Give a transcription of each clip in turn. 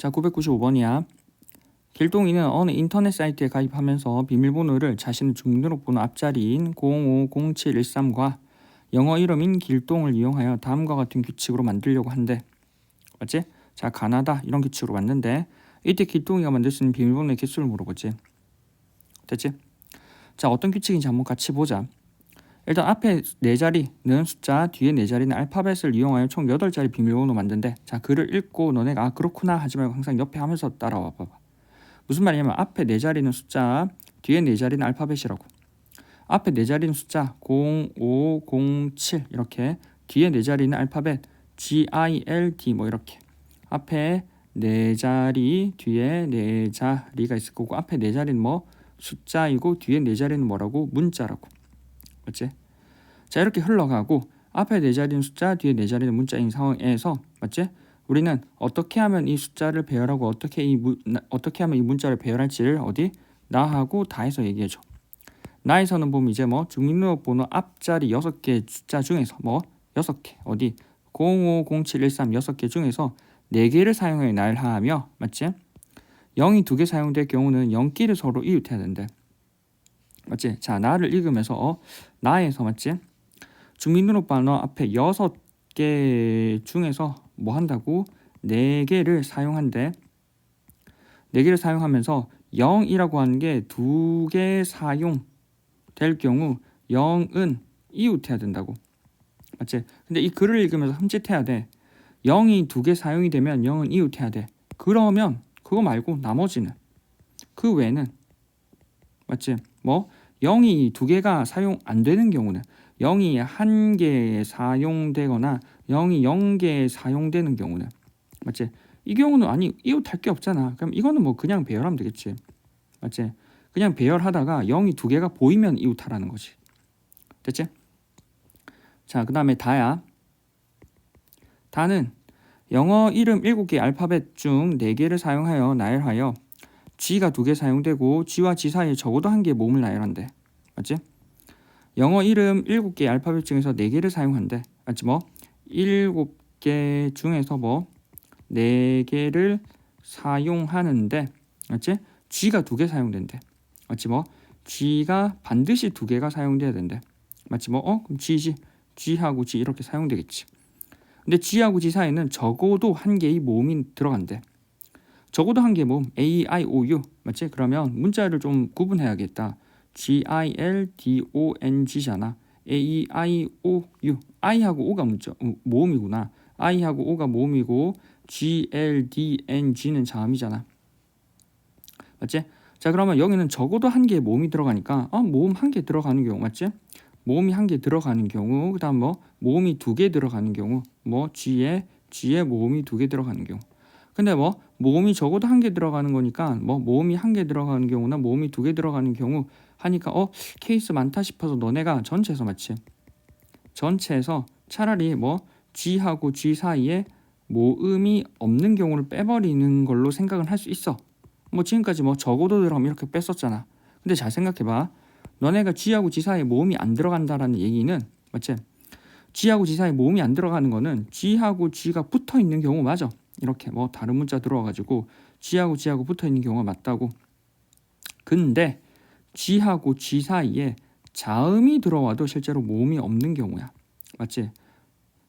자, 995번이야. 길동이는 어느 인터넷 사이트에 가입하면서 비밀번호를 자신의 주민등록번호 앞자리인 050713과 영어 이름인 길동을 이용하여 다음과 같은 규칙으로 만들려고 한대. 맞지? 자, 가나다 이런 규칙으로 만든데 이때 길동이가 만들 수 있는 비밀번호의 개수를 물어보지. 됐지? 자, 어떤 규칙인지 한번 같이 보자. 일단 앞에 4자리는 숫자, 뒤에 4자리는 알파벳을 이용하여 총 8자리 비밀번호 만든대. 자, 글을 읽고 너네가 그렇구나 하지 말고 항상 옆에 하면서 따라와 봐봐. 무슨 말이냐면 앞에 4자리는 숫자, 뒤에 4자리는 알파벳이라고. 앞에 4자리는 숫자 0, 5, 0, 7 이렇게, 뒤에 4자리는 알파벳 G, I, L, D 뭐 이렇게. 앞에 4자리, 뒤에 4자리가 있을 거고, 앞에 4자리는 뭐 숫자이고 뒤에 4자리는 뭐라고? 문자라고. 맞지? 자, 이렇게 흘러가고 앞에 4자리는 숫자, 뒤에 4자리는 문자인 상황에서, 맞지? 우리는 어떻게 하면 이 숫자를 배열하고 어떻게 하면 이 문자를 배열할지를 어디? 나하고 다해서 얘기해줘. 나에서는 보면 이제 뭐 주민등록번호 앞자리 6개 숫자 중에서 뭐 6개 어디 050713 6개 중에서 4개를 사용해 나열하며, 맞지? 0이 2개 사용될 경우는 0끼를 서로 이웃해야 된대. 맞지? 자, 나를 읽으면서 나에서, 맞지? 주민등록번호 앞에 6개 중에서 뭐 한다고? 4개를 사용한대. 4개를 사용하면서 0이라고 하는 게 2개 사용될 경우 0은 이웃해야 된다고. 맞지? 근데 이 글을 읽으면서 흠칫해야 돼. 0이 2개 사용이 되면 0은 이웃해야 돼. 그러면 그거 말고 나머지는, 그 외에는, 맞지? 뭐 0이 2개가 사용 안 되는 경우는, 0이 1개 사용되거나 0이 0개 사용되는 경우는, 맞지? 이 경우는 아니 이웃할 게 없잖아. 그럼 이거는 뭐 그냥 배열하면 되겠지. 맞지? 그냥 배열하다가 0이 2개가 보이면 이웃하라는 거지. 됐지? 자, 그 다음에 다야. 다는 영어 이름 7개 알파벳 중 4개를 사용하여 나열하여 G가 2개 사용되고 G와 G 사이에 적어도 1개의 모음을 나열한대. 맞지? 영어 이름 7개 알파벳 중에서 4개를 사용한대. 맞지? 뭐 7개 중에서 뭐 4개를 사용하는데, 맞지? G가 2개 사용된대. 맞지? 뭐 G가 반드시 2개가 사용돼야 된대. 맞지? 뭐 그럼 G지. G하고 G 이렇게 사용되겠지. 근데 G하고 G 사이에는 적어도 1개의 모음이 들어간대. 적어도 1개의 모음 A, I, O, U. 맞지? 그러면 문자를 좀 구분해야겠다. G, I, L, D, O, N, G잖아. A, I, O, U. I하고 O가 모음이구나. I하고 O가 모음이고 G, L, D, N, G는 자음이잖아. 맞지? 자, 그러면 여기는 적어도 1개의 모음이 들어가니까 모음 1개 들어가는 경우, 맞지? 모음이 1개 들어가는 경우, 그 다음 뭐 모음이 2개 들어가는 경우, 뭐 G에 모음이 2개 들어가는 경우. 근데 뭐 모음이 적어도 1개 들어가는 거니까 뭐 모음이 1개 들어가는 경우나 모음이 2개 들어가는 경우 하니까 케이스 많다 싶어서 너네가 전체에서, 맞지? 전체에서 차라리 뭐 G하고 G 사이에 모음이 없는 경우를 빼버리는 걸로 생각을 할 수 있어. 뭐 지금까지 뭐 적어도 들어가면 이렇게 뺐었잖아. 근데 잘 생각해봐. 너네가 G하고 G 사이에 모음이 안 들어간다라는 얘기는, 맞지? G하고 G 사이에 모음이 안 들어가는 거는 G하고 G가 붙어 있는 경우 맞아. 이렇게 뭐 다른 문자 들어와가지고 G하고 G하고 붙어 있는 경우가 맞다고. 근데 G하고 G 사이에 자음이 들어와도 실제로 모음이 없는 경우야. 맞지?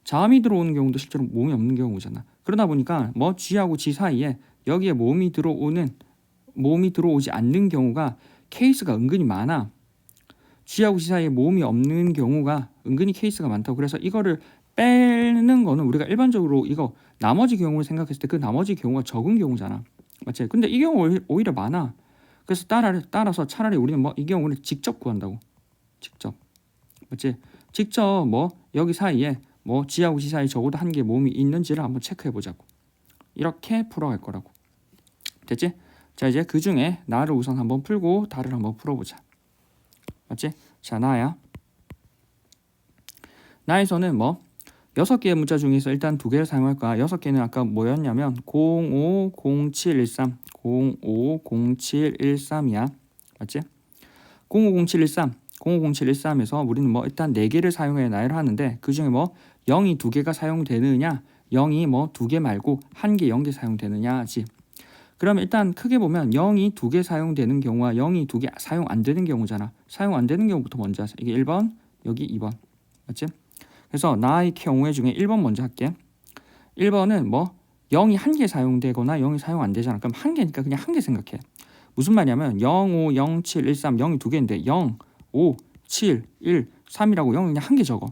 자음이 들어오는 경우도 실제로 모음이 없는 경우잖아. 그러다 보니까 뭐 G하고 G 사이에 여기에 모음이 들어오지 않는 경우가 케이스가 은근히 많아. G하고 G 사이에 모음이 없는 경우가 은근히 케이스가 많다고. 그래서 이거를 빼는 거는 우리가 일반적으로 이거 나머지 경우를 생각했을 때 그 나머지 경우가 적은 경우잖아. 맞지? 근데 이 경우 오히려 많아. 그래서 따라서 차라리 우리는 뭐 이 경우를 직접 구한다고. 직접. 맞지? 직접 뭐 여기 사이에 뭐 G하고 G 사이에 적어도 1개의 모음이 있는지를 한번 체크해 보자고. 이렇게 풀어갈 거라고. 됐지? 자, 이제 그 중에 나를 우선 한번 풀고 다를 한번 풀어보자. 맞지? 자, 나야. 나에서는 뭐 6개의 문자 중에서 일단 2개를 사용할 거야. 6개는 아까 뭐였냐면 050713 050713이야. 맞지? 050713에서 우리는 뭐 일단 4개를 사용해 나열하는데, 그 중에 뭐 0이 2개가 사용되느냐, 0이 뭐 2개 말고 1개, 0개 사용되느냐지. 그럼 일단 크게 보면 0이 2개 사용되는 경우와 0이 2개 사용 안 되는 경우잖아. 사용 안 되는 경우부터 먼저 하자. 이게 1번, 여기 2번. 맞지? 그래서 나의 경우에 중에 1번 먼저 할게. 1번은 뭐 0이 한 개 사용되거나 0이 사용 안 되잖아. 그럼 한 개니까 그냥 한 개 생각해. 무슨 말이냐면 0, 5, 0, 7, 1, 3, 0이 두 개인데 0, 5, 7, 1, 3이라고 0을 그냥 한 개 적어.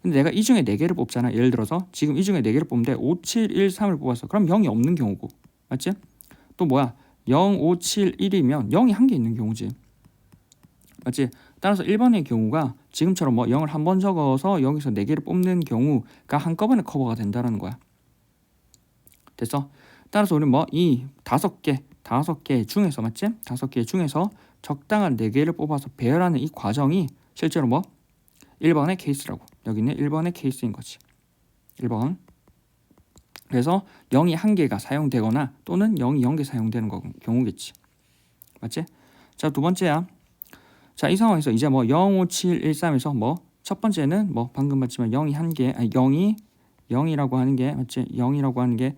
근데 내가 이 중에 4개를 뽑잖아. 예를 들어서 지금 이 중에 4개를 뽑는데 5, 7, 1, 3을 뽑았어. 그럼 0이 없는 경우고. 맞지? 또 뭐야? 0, 5, 7, 1이면 0이 한 개 있는 경우지. 맞지? 따라서 1번의 경우가 지금처럼 뭐 0을 한 번 적어서 여기서 4개를 뽑는 경우가 한꺼번에 커버가 된다는 거야. 됐어? 따라서 우리 뭐 이 5개 중에서 맞지? 5개 중에서 적당한 4개를 뽑아서 배열하는 이 과정이 실제로 뭐 1번의 케이스라고. 여기는 1번의 케이스인 거지. 1번. 그래서 0이 한 개가 사용되거나 또는 0이 0개 사용되는 경우겠지. 맞지? 자, 두 번째야. 자, 이 상황에서 이제 뭐 0, 5, 7, 1, 3에서 뭐 첫 번째는 뭐 방금 봤지만 0이 한 개, 아니 0이라고 하는 게 맞지? 0이라고 하는 게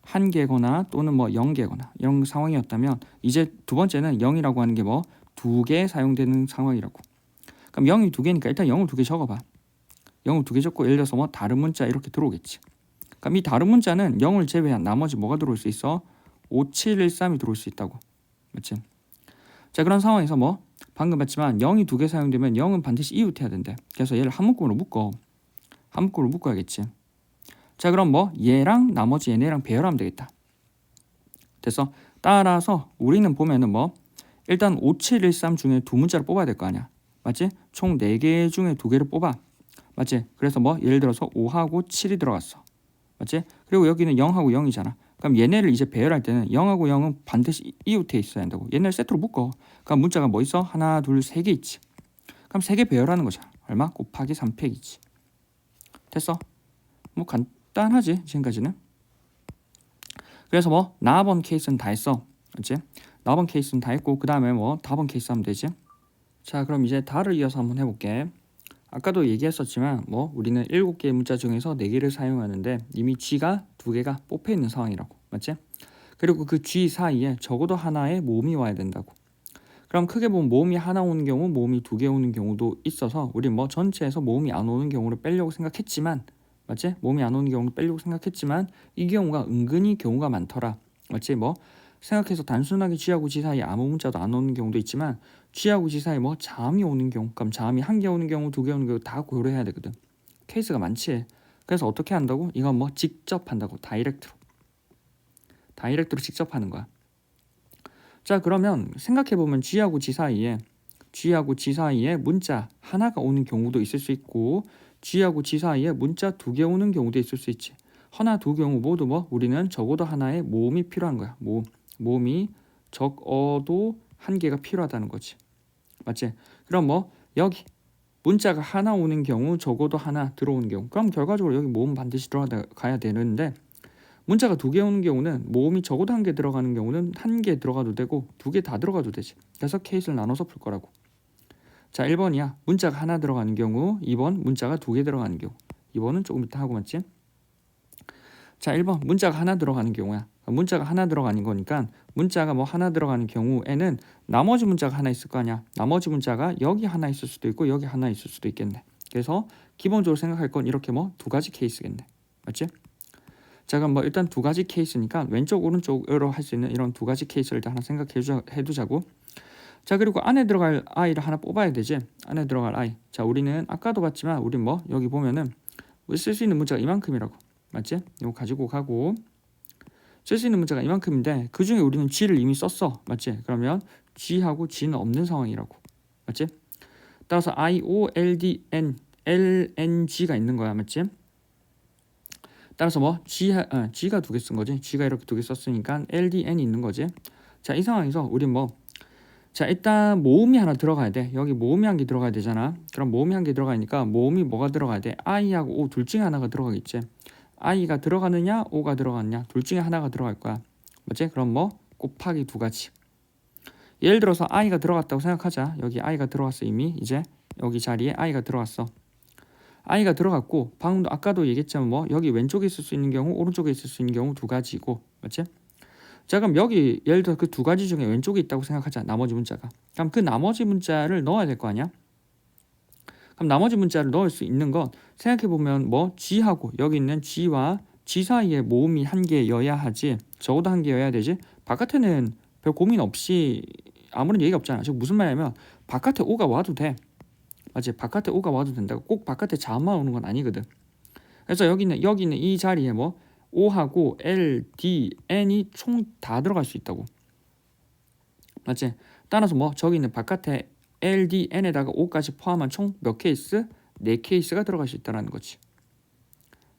한 개거나 또는 뭐 0개거나 이런 상황이었다면 이제 두 번째는 0이라고 하는 게 뭐 2개 사용되는 상황이라고. 그럼 0이 2개니까 일단 0을 2개 적어봐. 0을 2개 적고 예를 들어서 뭐 다른 문자 이렇게 들어오겠지. 그럼 이 다른 문자는 0을 제외한 나머지 뭐가 들어올 수 있어? 5, 7, 1, 3이 들어올 수 있다고. 맞지? 자, 그런 상황에서 뭐 방금 봤지만 0이 2개 사용되면 0은 반드시 이웃해야 된대. 그래서 얘를 한 묶음으로 묶어. 한 묶음으로 묶어야겠지. 자, 그럼 뭐 얘랑 나머지 얘네랑 배열하면 되겠다. 됐어? 따라서 우리는 보면은 뭐 일단 5, 7, 1, 3 중에 두 문자를 뽑아야 될 거 아니야. 맞지? 총 4개 중에 2개를 뽑아. 맞지? 그래서 뭐 예를 들어서 5하고 7이 들어갔어. 맞지? 그리고 여기는 0하고 0이잖아. 그럼 얘네를 이제 배열할 때는 0하고 0은 반드시 이웃해 있어야 한다고. 얘네를 세트로 묶어. 그럼 문자가 뭐 있어? 하나, 둘, 3개 있지. 그럼 3개 배열하는 거잖아. 얼마? 곱하기 3팩이지. 됐어? 뭐 간단하지 지금까지는. 그래서 뭐 나번 케이스는 다 했어. 맞지? 나번 케이스는 다 했고 그 다음에 뭐 다번 케이스 하면 되지. 자, 그럼 이제 다를 이어서 한번 해볼게. 아까도 얘기했었지만 뭐 우리는 7개의 문자 중에서 4개를 사용하는데 이미 G가 2개가 뽑혀 있는 상황이라고. 맞지? 그리고 그 G 사이에 적어도 하나의 모음이 와야 된다고. 그럼 크게 보면 모음이 하나 오는 경우, 모음이 2개 오는 경우도 있어서 우리 뭐 전체에서 모음이 안 오는 경우를 빼려고 생각했지만, 맞지? 모음이 안 오는 경우를 빼려고 생각했지만 이 경우가 은근히 경우가 많더라. 맞지? 뭐 생각해서 단순하게 G하고 G 사이에 아무 문자도 안 오는 경우도 있지만 G하고 G 사이에 뭐 자음이 오는 경우, 그럼 자음이 1개 오는 경우, 2개 오는 경우 다 고려해야 되거든. 케이스가 많지. 그래서 어떻게 한다고? 이건 뭐 직접 한다고. 다이렉트로 직접 하는 거야. 자, 그러면 생각해보면 G하고 G 사이에 문자 하나가 오는 경우도 있을 수 있고 G하고 G 사이에 문자 2개 오는 경우도 있을 수 있지. 하나, 두 경우 모두 뭐 우리는 적어도 하나의 모음이 필요한 거야. 모음이 적어도 1개가 필요하다는 거지. 맞지? 그럼 뭐 여기 문자가 하나 오는 경우, 적어도 하나 들어오는 경우, 그럼 결과적으로 여기 모음 반드시 들어가야 되는데 문자가 2개 오는 경우는 모음이 적어도 1개 들어가는 경우는 1개 들어가도 되고 2개 다 들어가도 되지. 그래서 케이스를 나눠서 풀 거라고. 자, 1번이야. 문자가 하나 들어가는 경우, 2번 문자가 2개 들어가는 경우. 2번은 조금 이따 하고 맞지? 자, 1번 문자가 하나 들어가는 경우야. 문자가 하나 들어가는 거니까 문자가 뭐 하나 들어가는 경우에는 나머지 문자가 하나 있을 거 아니야. 나머지 문자가 여기 하나 있을 수도 있고 여기 하나 있을 수도 있겠네. 그래서 기본적으로 생각할 건 이렇게 뭐 2가지 케이스겠네. 맞지? 자, 그럼 뭐 일단 2가지 케이스니까 왼쪽 오른쪽으로 할 수 있는 이런 2가지 케이스를 일단 하나 생각해두자고. 자, 그리고 안에 들어갈 i를 하나 뽑아야 되지. 안에 들어갈 i. 자, 우리는 아까도 봤지만 우리 뭐 여기 보면은 쓸 수 있는 문자가 이만큼이라고. 맞지? 이거 가지고 가고 쓸 수 있는 문자가 이만큼인데 그 중에 우리는 G를 이미 썼어. 맞지? 그러면 G하고 G는 없는 상황이라고. 맞지? 따라서 I, O, L, D, N, L, N, G가 있는 거야. 맞지? 따라서 뭐 G가 2개 쓴 거지. G가 이렇게 2개 썼으니까 L, D, N이 있는 거지. 자, 이 상황에서 우린 뭐 자, 일단 모음이 하나 들어가야 돼. 여기 모음이 1개 들어가야 되잖아. 그럼 모음이 1개 들어가니까 모음이 뭐가 들어가야 돼? I하고 O 둘 중에 하나가 들어가겠지. I가 들어가느냐 O가 들어가느냐 둘 중에 하나가 들어갈 거야. 맞지? 그럼 뭐 곱하기 2가지. 예를 들어서 I가 들어갔다고 생각하자. 여기 I가 들어갔어. 이미 이제 여기 자리에 I가 들어갔어. I가 들어갔고 방금도 아까도 얘기했지만 뭐 여기 왼쪽에 있을 수 있는 경우 오른쪽에 있을 수 있는 경우 2가지고. 맞지? 자, 그럼 여기 예를 들어 그 두 가지 중에 왼쪽에 있다고 생각하자. 나머지 문자가. 그럼 그 나머지 문자를 넣어야 될 거 아니야? 그럼 나머지 문자를 넣을 수 있는 건 생각해보면 뭐 G하고 여기 있는 G와 G 사이에 모음이 한 개여야 하지. 적어도 한 개여야 되지. 바깥에는 별 고민 없이 아무런 얘기가 없잖아. 즉 무슨 말이냐면 바깥에 O가 와도 돼. 맞지? 바깥에 O가 와도 된다고. 꼭 바깥에 자음만 오는 건 아니거든. 그래서 여기 있는 이 자리에 뭐 O하고 L, D, N이 총 다 들어갈 수 있다고. 맞지? 따라서 뭐 저기 있는 바깥에 L, D, N에다가 O까지 포함한 총 몇 케이스? 4케이스가 들어갈 수 있다는 거지.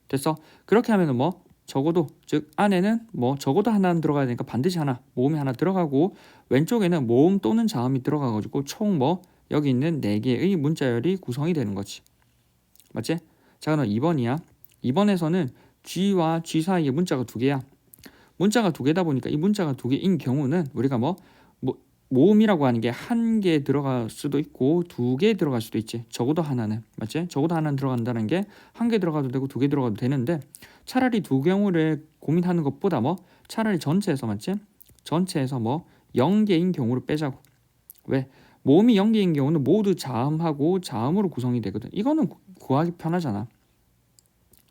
됐어? 그렇게 하면은 뭐 적어도 즉 안에는 뭐 적어도 하나는 들어가야 되니까 반드시 하나 모음이 하나 들어가고 왼쪽에는 모음 또는 자음이 들어가가지고 총 뭐 여기 있는 4개의 문자열이 구성이 되는 거지. 맞지? 자, 그럼 2번이야. 2번에서는 G와 G 사이에 문자가 2개야. 문자가 2개다 보니까 이 문자가 2개인 경우는 우리가 뭐 모음이라고 하는 게 한 개 들어갈 수도 있고 2개 들어갈 수도 있지. 적어도 하나는. 맞지? 적어도 하나는 들어간다는 게 한 개 들어가도 되고 2개 들어가도 되는데 차라리 두 경우를 고민하는 것보다 뭐 차라리 전체에서 맞지? 전체에서 뭐 0개인 경우를 빼자고. 왜? 모음이 0개인 경우는 모두 자음하고 자음으로 구성이 되거든. 이거는 구하기 편하잖아.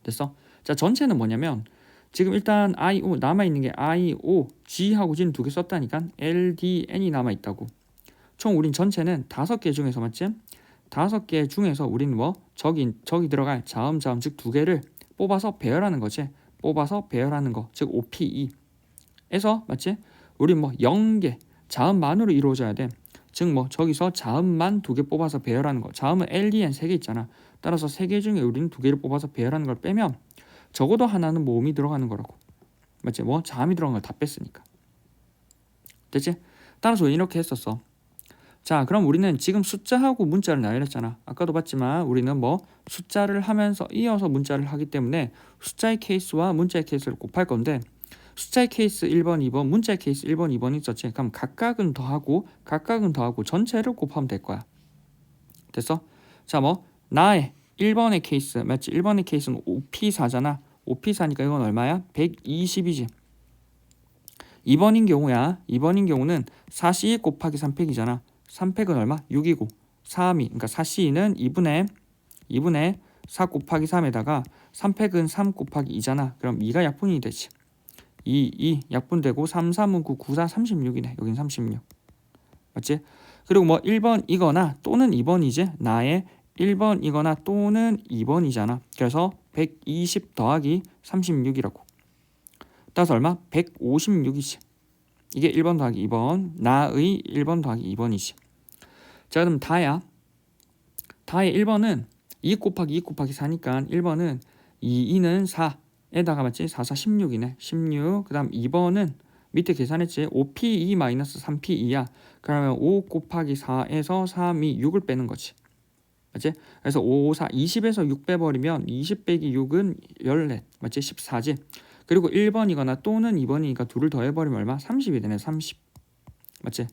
됐어? 자, 전체는 뭐냐면 지금 일단 IO 남아있는 게 IO, G하고 G는 2개 썼다니까 L, D, N이 남아있다고. 총 우린 전체는 5개 중에서 맞지? 5개 중에서 우린 뭐 저기 들어갈 자음 즉 2개를 뽑아서 배열하는 거지. 뽑아서 배열하는 거. 즉 OPE에서 맞지? 우린 뭐 0개 자음만으로 이루어져야 돼. 즉 뭐 저기서 자음만 2개 뽑아서 배열하는 거. 자음은 L, D, N 3개 있잖아. 따라서 3개 중에 우리는 2개를 뽑아서 배열하는 걸 빼면 적어도 하나는 모음이 들어가는 거라고. 맞지? 뭐 자음이 들어간 걸 다 뺐으니까. 됐지? 따라서 이렇게 했었어. 자, 그럼 우리는 지금 숫자하고 문자를 나열했잖아. 아까도 봤지만 우리는 뭐 숫자를 하면서 이어서 문자를 하기 때문에 숫자의 케이스와 문자의 케이스를 곱할 건데 숫자의 케이스 1번, 2번, 문자의 케이스 1번, 2번 있었지. 그럼 각각은 더하고 전체를 곱하면 될 거야. 됐어? 자, 뭐 나의 1번의 케이스 맞지? 1번의 케이스는 5P4잖아. 5P4니까 이건 얼마야? 120이지. 2번인 경우는 4C 곱하기 3팩이잖아. 3팩은 얼마? 6이고 3이 그러니까 4C는 2분의 4 곱하기 3에다가 3팩은 3 곱하기 2잖아. 그럼 2가 약분이 되지. 2 약분되고 3, 3은 9, 9, 4, 36이네. 여긴 36. 맞지? 그리고 뭐 1번이거나 또는 2번이지. 나의 1번이거나 또는 2번이잖아. 그래서 120 더하기 36이라고. 따라서 얼마? 156이지. 이게 1번 더하기 2번. 나의 1번 더하기 2번이지. 자, 그럼 다의 1번은 2 곱하기 2 곱하기 4니까 1번은 2는 4에다가 맞지? 4, 4, 16이네. 16. 그 다음 2번은 밑에 계산했지? 5P2 마이너스 3P2야. 그러면 5 곱하기 4에서 3이 6을 빼는 거지. 맞지? 그래서 5, 4, 20에서 6 빼버리면 20 빼기 6은 14. 맞지? 14지. 그리고 1번이거나 또는 2번이니까 둘을 더해버리면 얼마? 30이 되네. 30. 맞지?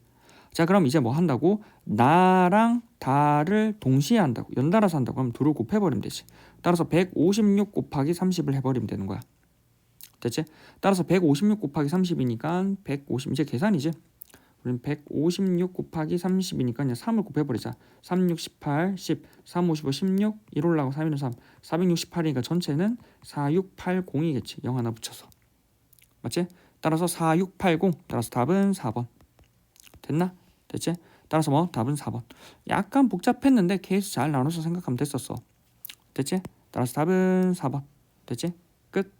자, 그럼 이제 뭐 한다고? 나랑 다를 동시에 한다고. 연달아서 한다고. 그럼 둘을 곱해버리면 되지. 따라서 156 곱하기 30을 해버리면 되는 거야. 됐지? 따라서 156 곱하기 30이니까 150 이제 계산이지. 우리는 156 곱하기 30이니까 그냥 3을 곱해버리자. 3, 6, 18, 10, 3, 55, 16, 1 올라가고 3, 1, 3, 468이니까 전체는 4680이겠지. 0 하나 붙여서. 맞지? 따라서 4680. 따라서 답은 4번. 됐나? 됐지? 따라서 뭐 답은 4번. 약간 복잡했는데 케이스 잘 나눠서 생각하면 됐었어. 됐지? 따라서 답은 4번. 됐지? 끝.